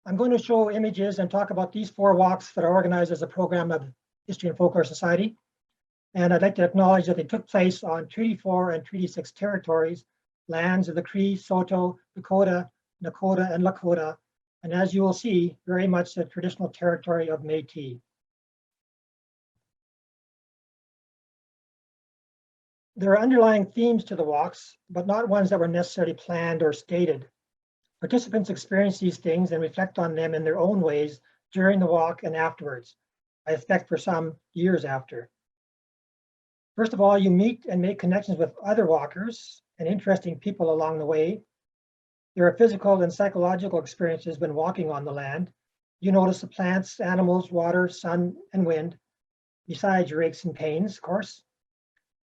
I'm going to show images and talk about these 4 walks that are organized as a program of History and Folklore Society. And I'd like to acknowledge that they took place on Treaty 4 and Treaty 6 territories, lands of the Cree, Saulteaux, Dakota, Nakota, and Lakota, and as you will see, very much the traditional territory of Métis. There are underlying themes to the walks, but not ones that were necessarily planned or stated. Participants experience these things and reflect on them in their own ways during the walk and afterwards. I expect for some years after. First of all, you meet and make connections with other walkers and interesting people along the way. There are physical and psychological experiences when walking on the land. You notice the plants, animals, water, sun, and wind, besides your aches and pains, of course.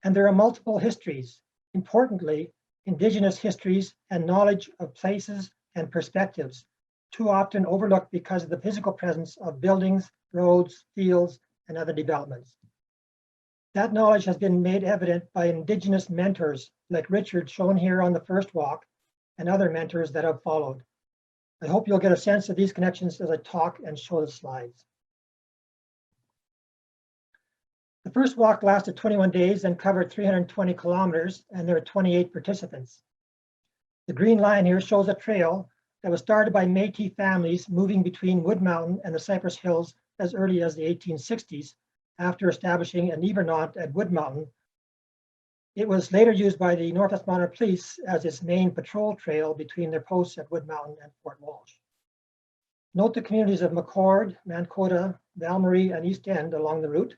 And there are multiple histories, importantly, Indigenous histories and knowledge of places and perspectives, too often overlooked because of the physical presence of buildings, roads, fields, and other developments. That knowledge has been made evident by Indigenous mentors like Richard, shown here on the first walk, and other mentors that have followed. I hope you'll get a sense of these connections as I talk and show the slides. The first walk lasted 21 days and covered 320 kilometers, and there were 28 participants. The green line here shows a trail that was started by Métis families moving between Wood Mountain and the Cypress Hills as early as the 1860s, after establishing an Evernaut at Wood Mountain. It was later used by the Northwest Mounted Police as its main patrol trail between their posts at Wood Mountain and Fort Walsh. Note the communities of McCord, Mancota, Valmarie, and East End along the route.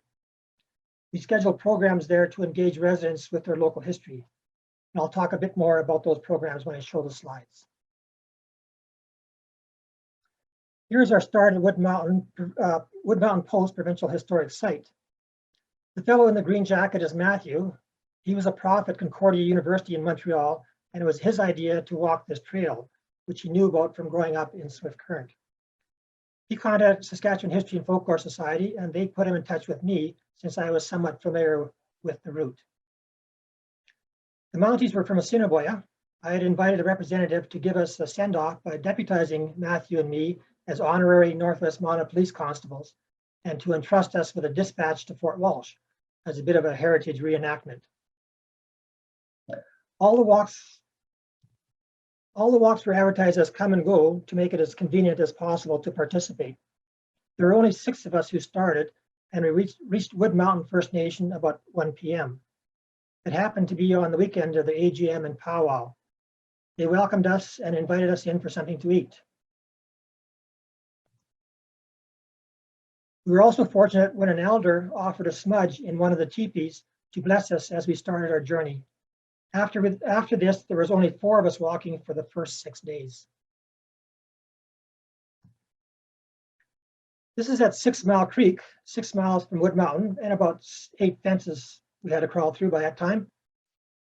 We scheduled programs there to engage residents with their local history. And I'll talk a bit more about those programs when I show the slides. Here's our start at Wood Mountain Post Provincial Historic Site. The fellow in the green jacket is Matthew. He was a prof at Concordia University in Montreal, and it was his idea to walk this trail, which he knew about from growing up in Swift Current. He contacted Saskatchewan History and Folklore Society, and they put him in touch with me since I was somewhat familiar with the route. The Mounties were from Assiniboia. I had invited a representative to give us a send-off by deputizing Matthew and me as honorary Northwest Mounted Police constables, and to entrust us with a dispatch to Fort Walsh as a bit of a heritage reenactment. All the walks were advertised as come and go to make it as convenient as possible to participate. There were only 6 of us who started, and we reached Wood Mountain First Nation about 1 p.m. It happened to be on the weekend of the AGM and powwow. They welcomed us and invited us in for something to eat. We were also fortunate when an elder offered a smudge in one of the teepees to bless us as we started our journey. After this, there was only 4 of us walking for the first 6 days. This is at 6 Mile Creek, 6 miles from Wood Mountain, and about 8 fences we had to crawl through by that time.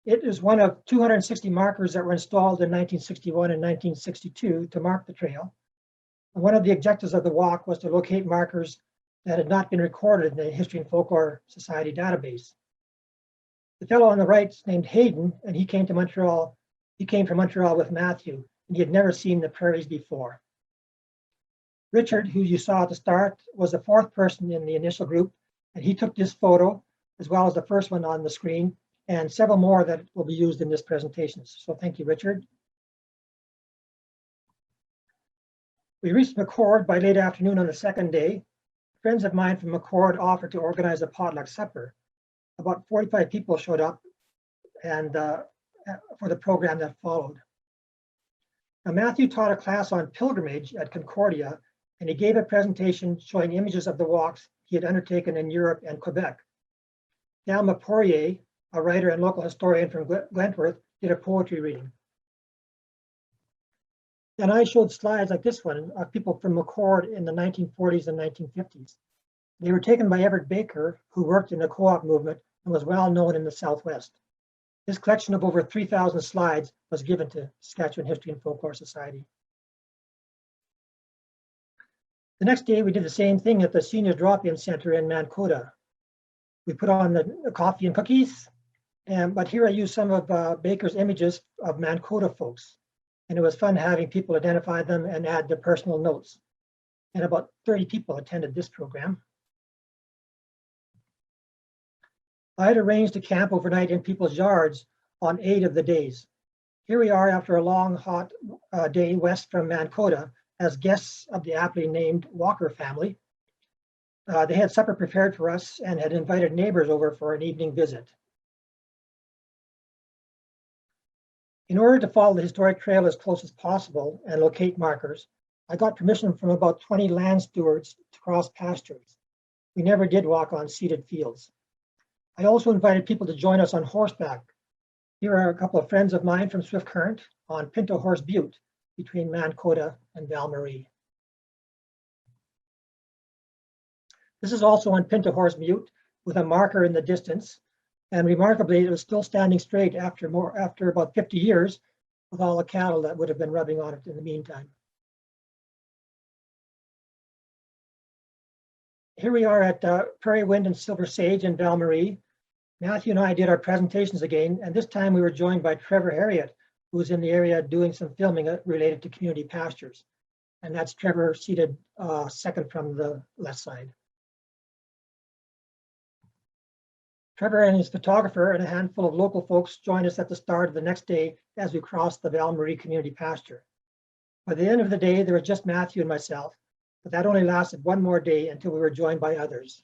It is one of 260 markers that were installed in 1961 and 1962 to mark the trail. And one of the objectives of the walk was to locate markers that had not been recorded in the History and Folklore Society database. The fellow on the right is named Hayden, and he came to Montreal. He came from Montreal with Matthew, and he had never seen the prairies before. Richard, who you saw at the start, was the 4th person in the initial group, and he took this photo, as well as the first one on the screen, and several more that will be used in this presentation. So thank you, Richard. We reached McCord by late afternoon on the 2nd day. Friends of mine from McCord offered to organize a potluck supper. About 45 people showed up and for the program that followed. Now, Matthew taught a class on pilgrimage at Concordia, and he gave a presentation showing images of the walks he had undertaken in Europe and Quebec. Thelma Poirier, a writer and local historian from Glentworth, did a poetry reading. And I showed slides like this one of people from McCord in the 1940s and 1950s. They were taken by Everett Baker, who worked in the co-op movement and was well known in the Southwest. This collection of over 3,000 slides was given to Saskatchewan History and Folklore Society. The next day, we did the same thing at the Senior Drop-In Center in Mancota. We put on the coffee and cookies, but here I use some of Baker's images of Mancota folks. and it was fun having people identify them and add their personal notes. And about 30 people attended this program. I had arranged to camp overnight in people's yards on 8 of the days. Here we are after a long, hot day west from Mankota as guests of the aptly named Walker family. They had supper prepared for us and had invited neighbors over for an evening visit. In order to follow the historic trail as close as possible and locate markers, I got permission from about 20 land stewards to cross pastures. We never did walk on seeded fields. I also invited people to join us on horseback. Here are a couple of friends of mine from Swift Current on Pinto Horse Butte between Mankota and Val-Marie. This is also on Pinto Horse Butte with a marker in the distance. And remarkably, it was still standing straight after about 50 years with all the cattle that would have been rubbing on it in the meantime. Here we are at Prairie Wind and Silver Sage in Val-Marie. Matthew and I did our presentations again, and this time we were joined by Trevor Harriott, who was in the area doing some filming related to community pastures. And that's Trevor seated second from the left side. Trevor and his photographer and a handful of local folks joined us at the start of the next day as we crossed the Val-Marie community pasture. By the end of the day, there was just Matthew and myself, but that only lasted one more day until we were joined by others.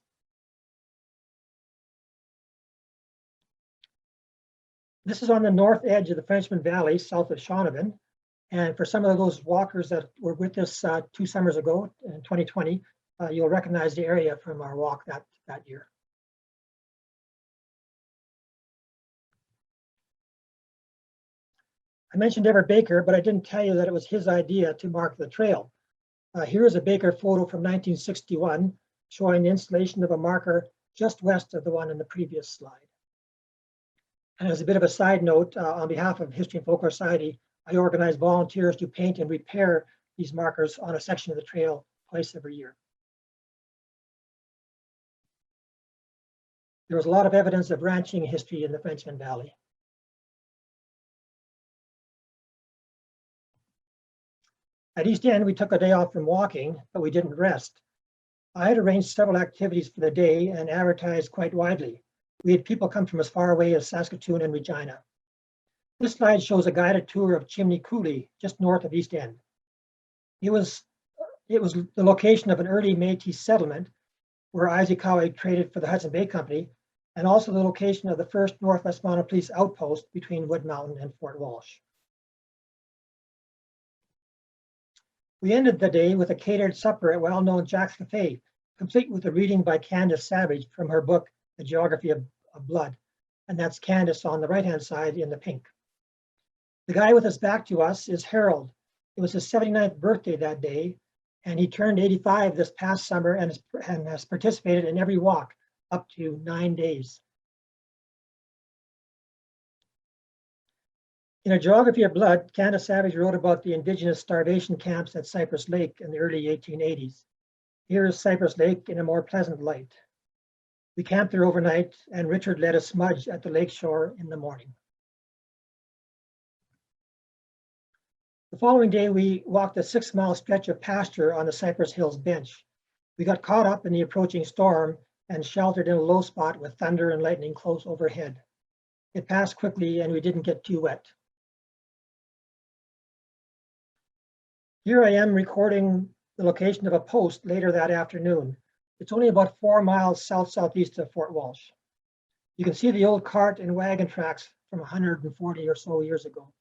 This is on the north edge of the Frenchman Valley, south of Shaunavon. And for some of those walkers that were with us 2 summers ago in 2020, you'll recognize the area from our walk that year. I mentioned Everett Baker, but I didn't tell you that it was his idea to mark the trail. Here is a Baker photo from 1961 showing the installation of a marker just west of the one in the previous slide. And as a bit of a side note, on behalf of History and Folklore Society, I organize volunteers to paint and repair these markers on a section of the trail twice every year. There was a lot of evidence of ranching history in the Frenchman Valley. At East End, we took a day off from walking, but we didn't rest. I had arranged several activities for the day and advertised quite widely. We had people come from as far away as Saskatoon and Regina. This slide shows a guided tour of Chimney Coulee, just north of East End. It was the location of an early Métis settlement where Isaac traded for the Hudson Bay Company, and also the location of the first Northwest Mounted Police outpost between Wood Mountain and Fort Walsh. We ended the day with a catered supper at well-known Jack's Cafe, complete with a reading by Candace Savage from her book, The Geography of Blood. And that's Candace on the right-hand side in the pink. The guy with his back to us is Harold. It was his 79th birthday that day, and he turned 85 this past summer and has participated in every walk up to 9 days. In A Geography of Blood, Candace Savage wrote about the indigenous starvation camps at Cypress Lake in the early 1880s. Here is Cypress Lake in a more pleasant light. We camped there overnight, and Richard led a smudge at the lakeshore in the morning. The following day, we walked a 6-mile stretch of pasture on the Cypress Hills bench. We got caught up in the approaching storm and sheltered in a low spot with thunder and lightning close overhead. It passed quickly, and we didn't get too wet. Here I am recording the location of a post later that afternoon. It's only about 4 miles southeast of Fort Walsh. You can see the old cart and wagon tracks from 140 or so years ago.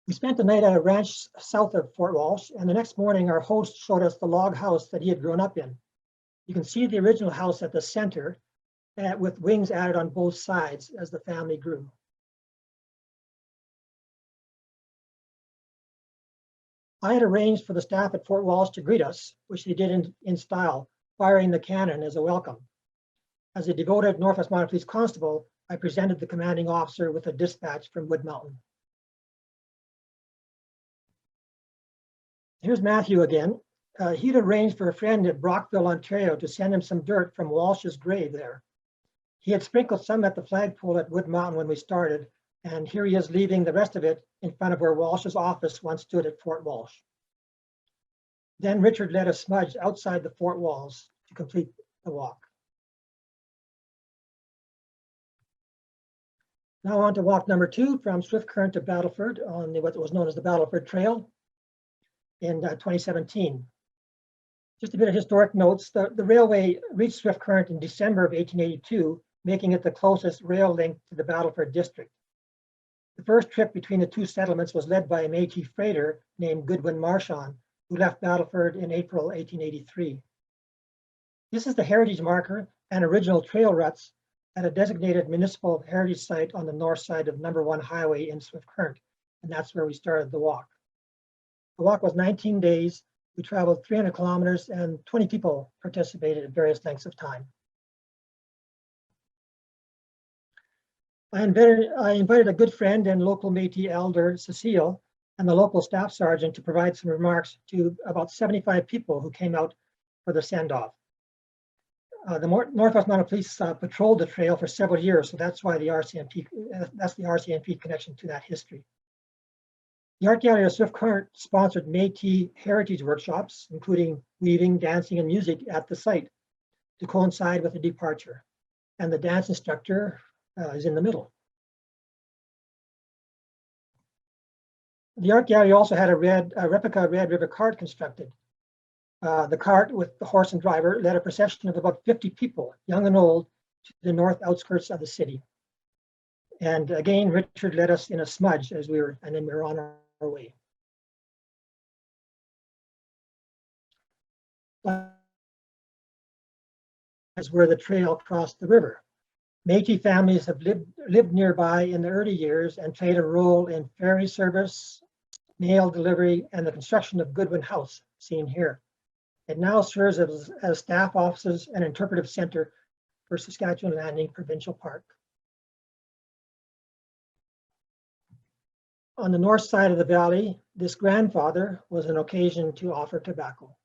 We spent the night at a ranch south of Fort Walsh, and the next morning our host showed us the log house that he had grown up in. You can see the original house at the center with wings added on both sides as the family grew. I had arranged for the staff at Fort Walsh to greet us, which they did in style, firing the cannon as a welcome. As a devoted Northwest Mounted Police constable, I presented the commanding officer with a dispatch from Wood Mountain. Here's Matthew again. He'd arranged for a friend at Brockville, Ontario to send him some dirt from Walsh's grave there. He had sprinkled some at the flagpole at Wood Mountain when we started, and here he is leaving the rest of it in front of where Walsh's office once stood at Fort Walsh. Then Richard led a smudge outside the fort walls to complete the walk. Now on to walk number 2 from Swift Current to Battleford on what was known as the Battleford Trail in 2017. Just a bit of historic notes. The railway reached Swift Current in December of 1882, making it the closest rail link to the Battleford district. The first trip between the two settlements was led by a Métis freighter named Goodwin Marchand, who left Battleford in April 1883. This is the heritage marker and original trail ruts at a designated municipal heritage site on the north side of number 1 highway in Swift Current, and that's where we started the walk. The walk was 19 days. We traveled 300 kilometers and 20 people participated at various lengths of time. I invited a good friend and local Métis elder, Cecile, and the local staff sergeant to provide some remarks to about 75 people who came out for the send-off. The Northwest Mounted Police patrolled the trail for several years, so that's why the RCMP connection to that history. The Art Gallery of Swift Current sponsored Métis heritage workshops, including weaving, dancing, and music at the site to coincide with the departure. And the dance instructor is in the middle. The Art Gallery also had a replica Red River cart constructed. The cart with the horse and driver led a procession of about 50 people, young and old, to the north outskirts of the city. And again, Richard led us in a smudge and then we were on our way. That's where the trail crossed the river. Métis families have lived nearby in the early years and played a role in ferry service, mail delivery, and the construction of Goodwin House, seen here. It now serves as staff offices and interpretive center for Saskatchewan Landing Provincial Park. On the north side of the valley, this grandfather was an occasion to offer tobacco.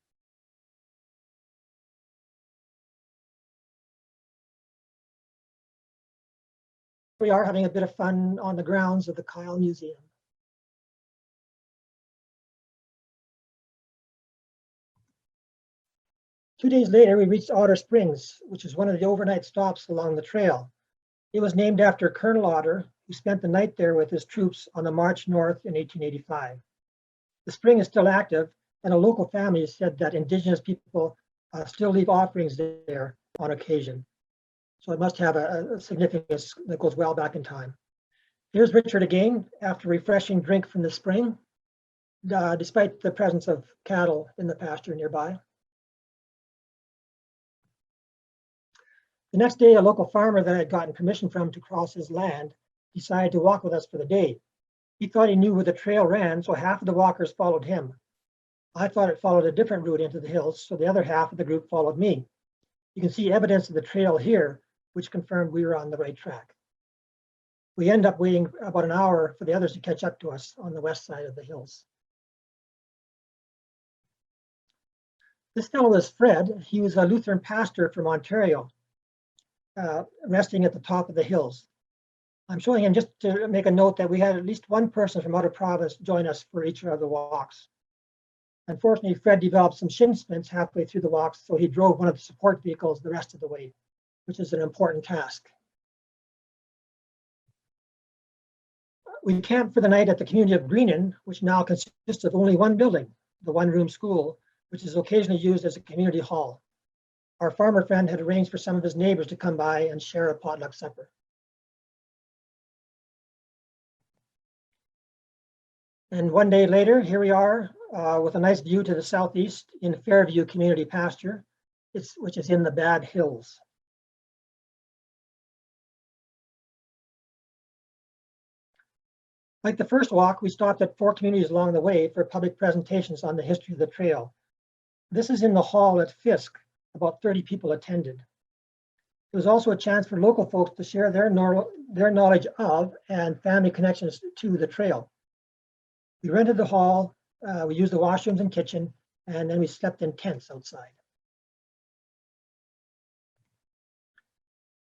We are having a bit of fun on the grounds of the Kyle Museum. Two days later, we reached Otter Springs, which is one of the overnight stops along the trail. It was named after Colonel Otter, who spent the night there with his troops on the march north in 1885. The spring is still active, and a local family said that Indigenous people still leave offerings there on occasion. So it must have a significance that goes well back in time. Here's Richard again after a refreshing drink from the spring, despite the presence of cattle in the pasture nearby. The next day, a local farmer that I had gotten permission from to cross his land decided to walk with us for the day. He thought he knew where the trail ran, so half of the walkers followed him. I thought it followed a different route into the hills, so the other half of the group followed me. You can see evidence of the trail here, which confirmed we were on the right track. We end up waiting about an hour for the others to catch up to us on the west side of the hills. This fellow is Fred. He was a Lutheran pastor from Ontario, resting at the top of the hills. I'm showing him just to make a note that we had at least one person from out of province join us for each of the walks. Unfortunately, Fred developed some shin splints halfway through the walks, so he drove one of the support vehicles the rest of the way, which is an important task. We camped for the night at the community of Greenan, which now consists of only one building, the one-room school, which is occasionally used as a community hall. Our farmer friend had arranged for some of his neighbors to come by and share a potluck supper. And one day later, here we are with a nice view to the southeast in Fairview Community Pasture, which is in the Bad Hills. Like the first walk, we stopped at 4 communities along the way for public presentations on the history of the trail. This is in the hall at Fisk. About 30 people attended. It was also a chance for local folks to share their knowledge of and family connections to the trail. We rented the hall, we used the washrooms and kitchen, and then we slept in tents outside.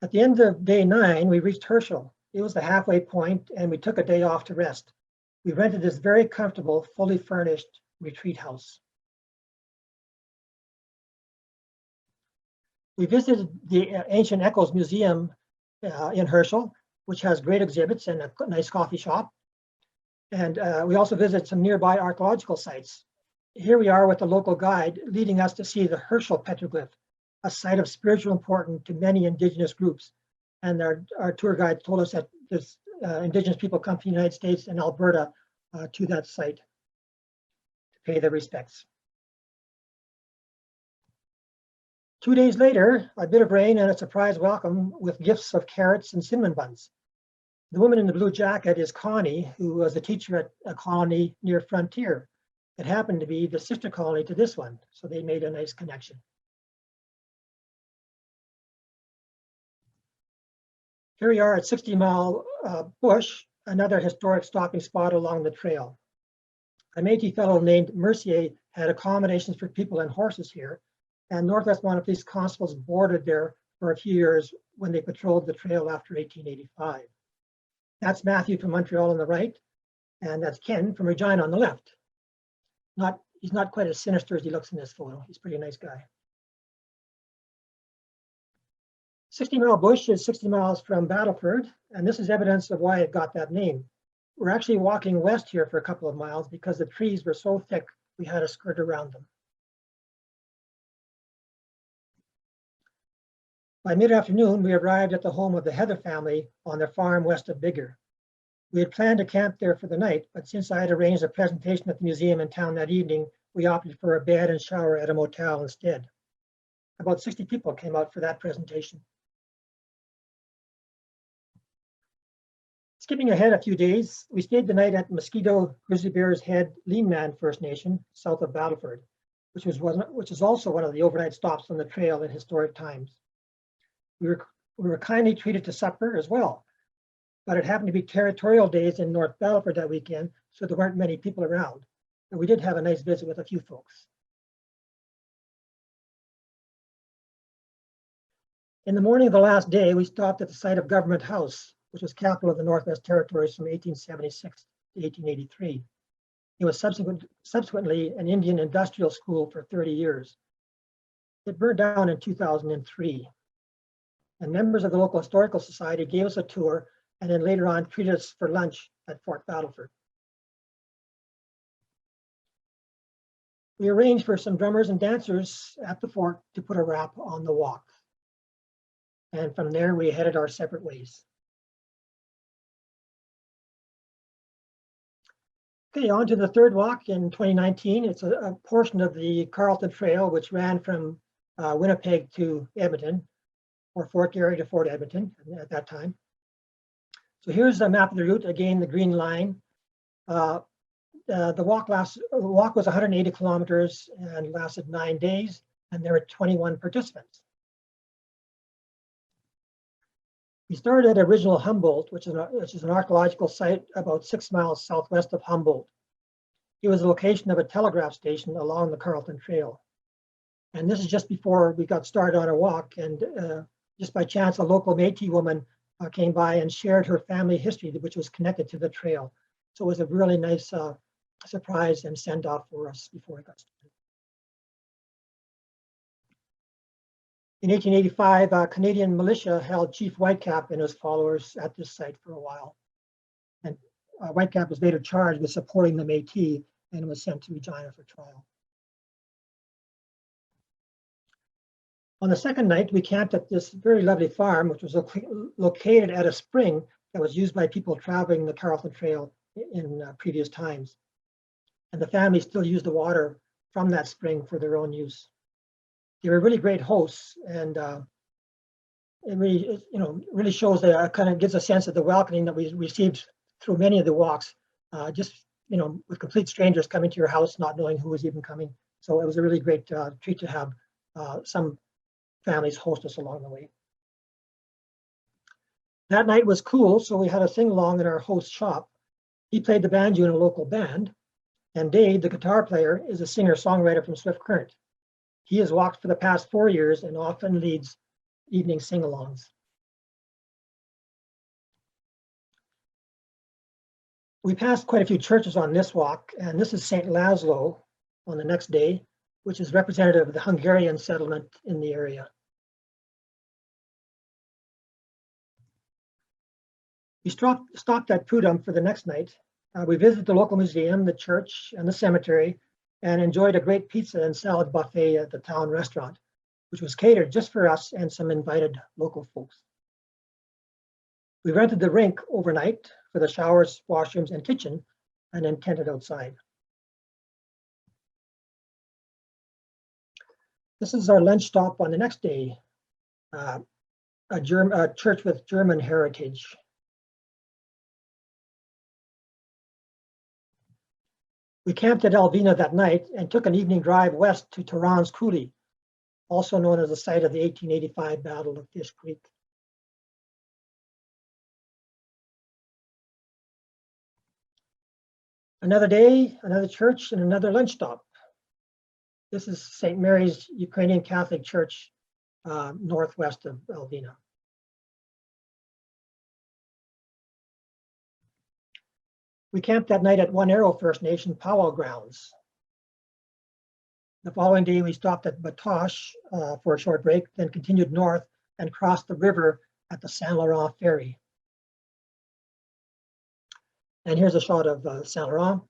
At the end of day 9, we reached Herschel. It was the halfway point, and we took a day off to rest. We rented this very comfortable, fully furnished retreat house. We visited the Ancient Echoes Museum in Herschel, which has great exhibits and a nice coffee shop. And we also visited some nearby archaeological sites. Here we are with a local guide leading us to see the Herschel petroglyph, a site of spiritual importance to many indigenous groups. And our tour guide told us that this indigenous people come from the United States and Alberta to that site to pay their respects. 2 days later, a bit of rain and a surprise welcome with gifts of carrots and cinnamon buns. The woman in the blue jacket is Connie, who was a teacher at a colony near Frontier. It happened to be the sister colony to this one, so they made a nice connection. Here we are at 60 Mile Bush, another historic stopping spot along the trail. A Métis fellow named Mercier had accommodations for people and horses here, and Northwest Montana Police constables boarded there for a few years when they patrolled the trail after 1885. That's Matthew from Montreal on the right, and that's Ken from Regina on the left. He's not quite as sinister as he looks in this photo. He's a pretty nice guy. 60 Mile Bush is 60 miles from Battleford, and this is evidence of why it got that name. We're actually walking west here for a couple of miles because the trees were so thick we had to skirt around them. By mid-afternoon, we arrived at the home of the Heather family on their farm west of Bigger. We had planned to camp there for the night, but since I had arranged a presentation at the museum in town that evening, we opted for a bed and shower at a motel instead. About 60 people came out for that presentation. Skipping ahead a few days, we stayed the night at Mosquito Grizzly Bear's Head Lean Man First Nation, south of Battleford, which is also one of the overnight stops on the trail in historic times. We were kindly treated to supper as well, but it happened to be territorial days in North Battleford that weekend, so there weren't many people around. But we did have a nice visit with a few folks. In the morning of the last day, we stopped at the site of Government House, which was capital of the Northwest Territories from 1876 to 1883. It was subsequently an Indian industrial school for 30 years. It burned down in 2003. And members of the local historical society gave us a tour and then later on treated us for lunch at Fort Battleford. We arranged for some drummers and dancers at the fort to put a wrap on the walk. And from there, we headed our separate ways. Okay, on to the third walk in 2019. It's a portion of the Carleton Trail, which ran from Winnipeg to Edmonton, or Fort Garry to Fort Edmonton at that time. So here's a map of the route, again, the green line. The walk was 180 kilometers and lasted 9 days, and there were 21 participants. We started at original Humboldt, which is an archaeological site about 6 miles southwest of Humboldt. It was the location of a telegraph station along the Carleton Trail. And this is just before we got started on our walk, and just by chance, a local Métis woman came by and shared her family history, which was connected to the trail. So it was a really nice surprise and send-off for us before we got started. In 1885, Canadian militia held Chief Whitecap and his followers at this site for a while. And Whitecap was later charged with supporting the Métis and was sent to Regina for trial. On the second night, we camped at this very lovely farm, which was located at a spring that was used by people traveling the Carleton Trail in previous times. And the family still used the water from that spring for their own use. They were really great hosts, and it really, really shows that kind of gives a sense of the welcoming that we received through many of the walks, just, with complete strangers coming to your house, not knowing who was even coming. So it was a really great treat to have some families host us along the way. That night was cool, so we had a sing-along in our host's shop. He played the banjo in a local band, and Dave, the guitar player, is a singer-songwriter from Swift Current. He has walked for the past 4 years and often leads evening sing-alongs. We passed quite a few churches on this walk, and this is St. Laszlo on the next day, which is representative of the Hungarian settlement in the area. We stopped at Prudhoe for the next night. We visited the local museum, the church, and the cemetery, and enjoyed a great pizza and salad buffet at the town restaurant, which was catered just for us and some invited local folks. We rented the rink overnight for the showers, washrooms, and kitchen, and then tented outside. This is our lunch stop on the next day, a church with German heritage. We camped at Alvina that night and took an evening drive west to Torrance Coulee, also known as the site of the 1885 Battle of Fish Creek. Another day, another church, and another lunch stop. This is St. Mary's Ukrainian Catholic Church, northwest of Alvina. We camped that night at One Arrow First Nation powwow grounds. The following day, we stopped at Batoche for a short break, then continued north and crossed the river at the Saint Laurent Ferry. And here's a shot of Saint Laurent.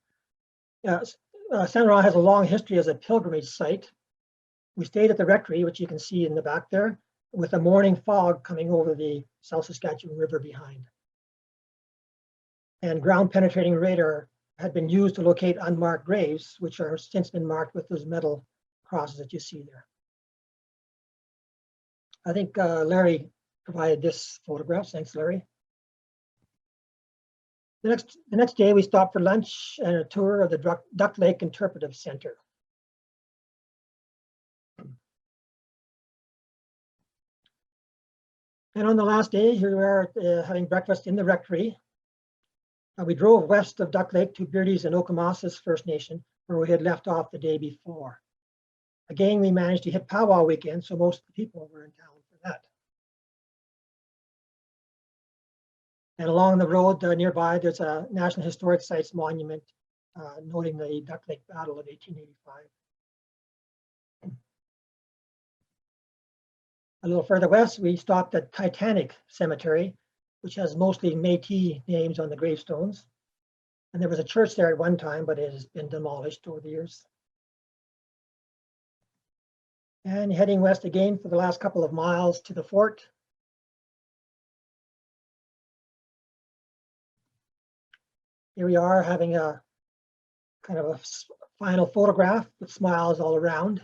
Saint Laurent has a long history as a pilgrimage site. We stayed at the rectory, which you can see in the back there, with a morning fog coming over the South Saskatchewan River behind. And ground penetrating radar had been used to locate unmarked graves, which are since been marked with those metal crosses that you see there. I think Larry provided this photograph. Thanks, Larry. The next day, we stopped for lunch and a tour of the Duck Lake Interpretive Center. And on the last day, here we are having breakfast in the rectory. We drove west of Duck Lake to Beardy's and Okamasas First Nation, where we had left off the day before. Again, we managed to hit powwow weekend, so most of the people were in town for that. And along the road nearby, there's a National Historic Sites monument noting the Duck Lake Battle of 1885. A little further west, we stopped at Titanic Cemetery, which has mostly Métis names on the gravestones. And there was a church there at one time, but it has been demolished over the years. And heading west again for the last couple of miles to the fort. Here we are having a kind of a final photograph with smiles all around.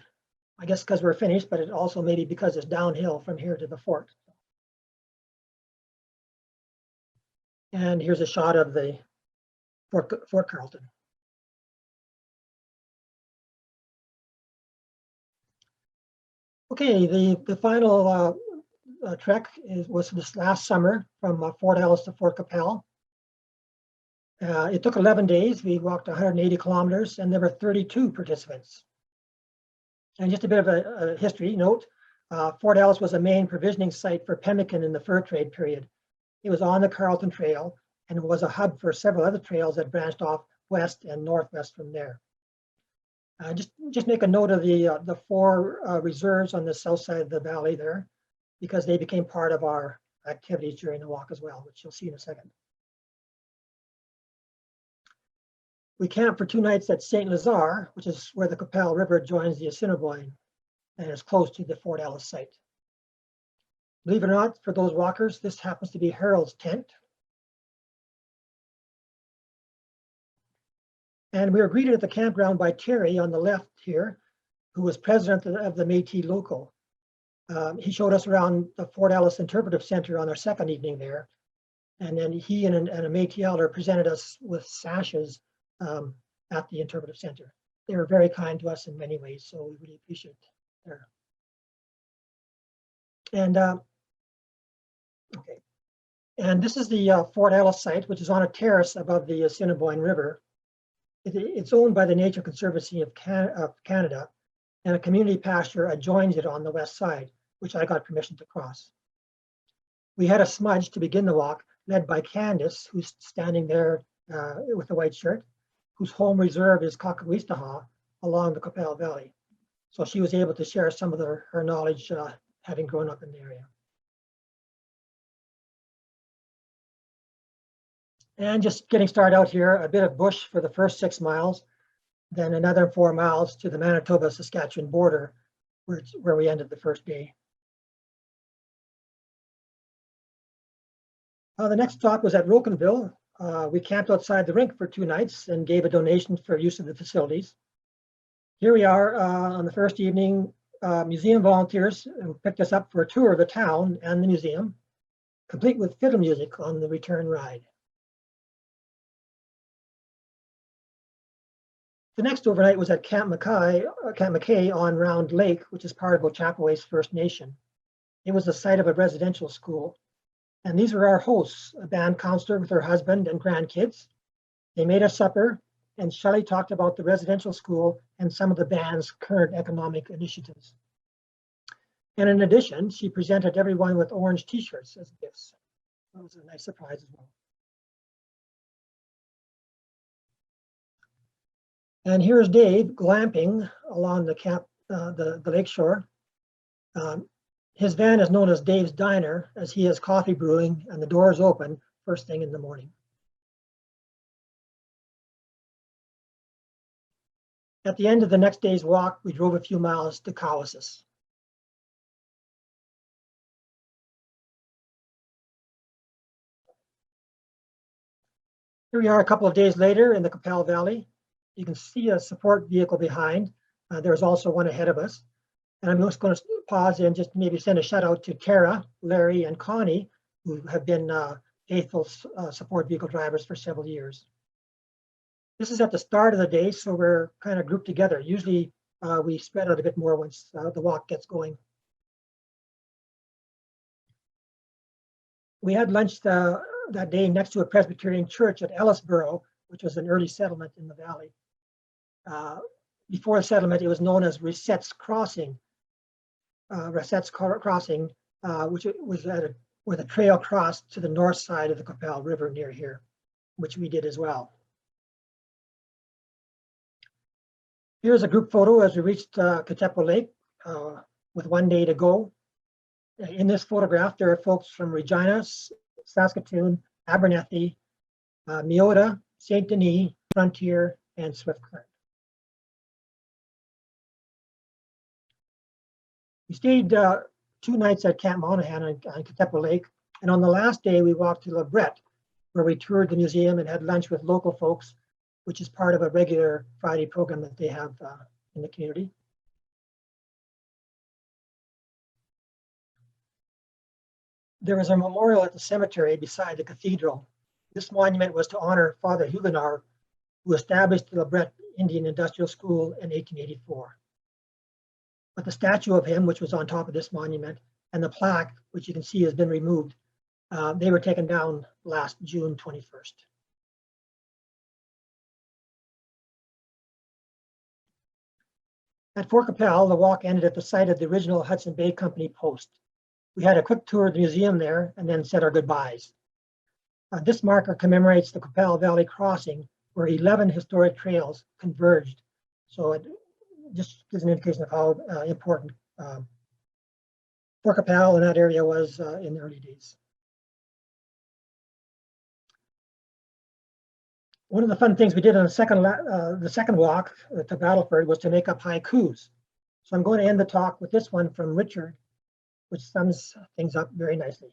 I guess because we're finished, but it also maybe because it's downhill from here to the fort. And here's a shot of the Fort Carleton. Okay, the final trek was this last summer from Fort Ellis to Fort Capel. It took 11 days. We walked 180 kilometers, and there were 32 participants. And just a bit of a history note, Fort Ellis was a main provisioning site for pemmican in the fur trade period. It was on the Carleton Trail and was a hub for several other trails that branched off west and northwest from there. Just make a note of the four reserves on the south side of the valley there, because they became part of our activities during the walk as well, which you'll see in a second. We camped for 2 nights at St. Lazare, which is where the Capel River joins the Assiniboine and is close to the Fort Ellis site. Believe it or not, for those walkers, this happens to be Harold's tent. And we were greeted at the campground by Terry on the left here, who was president of the Métis local. He showed us around the Fort Ellis Interpretive Center on our second evening there. And then he and a Métis elder presented us with sashes at the Interpretive Center. They were very kind to us in many ways, so we really appreciate their. And okay, and this is the Fort Ellis site, which is on a terrace above the Assiniboine River. It's owned by the Nature Conservancy of Canada, and a community pasture adjoins it on the west side, which I got permission to cross. We had a smudge to begin the walk, led by Candace, who's standing there with a white shirt, whose home reserve is Kakawistaha along the Qu'Appelle Valley. So she was able to share some of her knowledge having grown up in the area. And just getting started out here, a bit of bush for the first 6 miles, then another 4 miles to the Manitoba-Saskatchewan border, where we ended the first day. The next stop was at Rokenville. We camped outside the rink for 2 nights and gave a donation for use of the facilities. Here we are on the first evening. Museum volunteers picked us up for a tour of the town and the museum, complete with fiddle music on the return ride. The next overnight was at Camp McKay on Round Lake, which is part of Ochapowace First Nation. It was the site of a residential school. And these were our hosts, a band counselor with her husband and grandkids. They made us supper, and Shelley talked about the residential school and some of the band's current economic initiatives. And in addition, she presented everyone with orange t-shirts as gifts. That was a nice surprise as well. And here's Dave glamping along the lakeshore. His van is known as Dave's Diner, as he has coffee brewing and the doors open first thing in the morning. At the end of the next day's walk, we drove a few miles to Cowessess. Here we are a couple of days later in the Qu'Appelle Valley. You can see a support vehicle behind. There's also one ahead of us. And I'm just going to pause and just maybe send a shout out to Tara, Larry, and Connie, who have been faithful support vehicle drivers for several years. This is at the start of the day, so we're kind of grouped together. Usually we spread out a bit more once the walk gets going. We had lunch that day next to a Presbyterian church at Ellisboro, which was an early settlement in the valley. Before the settlement, it was known as Resette's Crossing. Resette's Crossing, which was where the trail crossed to the north side of the Qu'Appelle River near here, which we did as well. Here's a group photo as we reached Katepo Lake with 1 day to go. In this photograph, there are folks from Regina, Saskatoon, Abernethy, Meota, St. Denis, Frontier, and Swift Current. We stayed 2 nights at Camp Monaghan on Katepo Lake, and on the last day we walked to La Brette, where we toured the museum and had lunch with local folks, which is part of a regular Friday program that they have in the community. There was a memorial at the cemetery beside the cathedral. This monument was to honor Father Huguenot, who established the La Brette Indian Industrial School in 1884. But the statue of him, which was on top of this monument, and the plaque, which you can see has been removed, they were taken down last June 21st. At Fort Qu'Appelle, the walk ended at the site of the original Hudson Bay Company post. We had a quick tour of the museum there and then said our goodbyes. This marker commemorates the Qu'Appelle Valley crossing, where 11 historic trails converged. So it just gives an indication of how important Fort Qu'Appelle and that area was in the early days. One of the fun things we did on the second walk to Battleford was to make up haikus. So I'm going to end the talk with this one from Richard, which sums things up very nicely.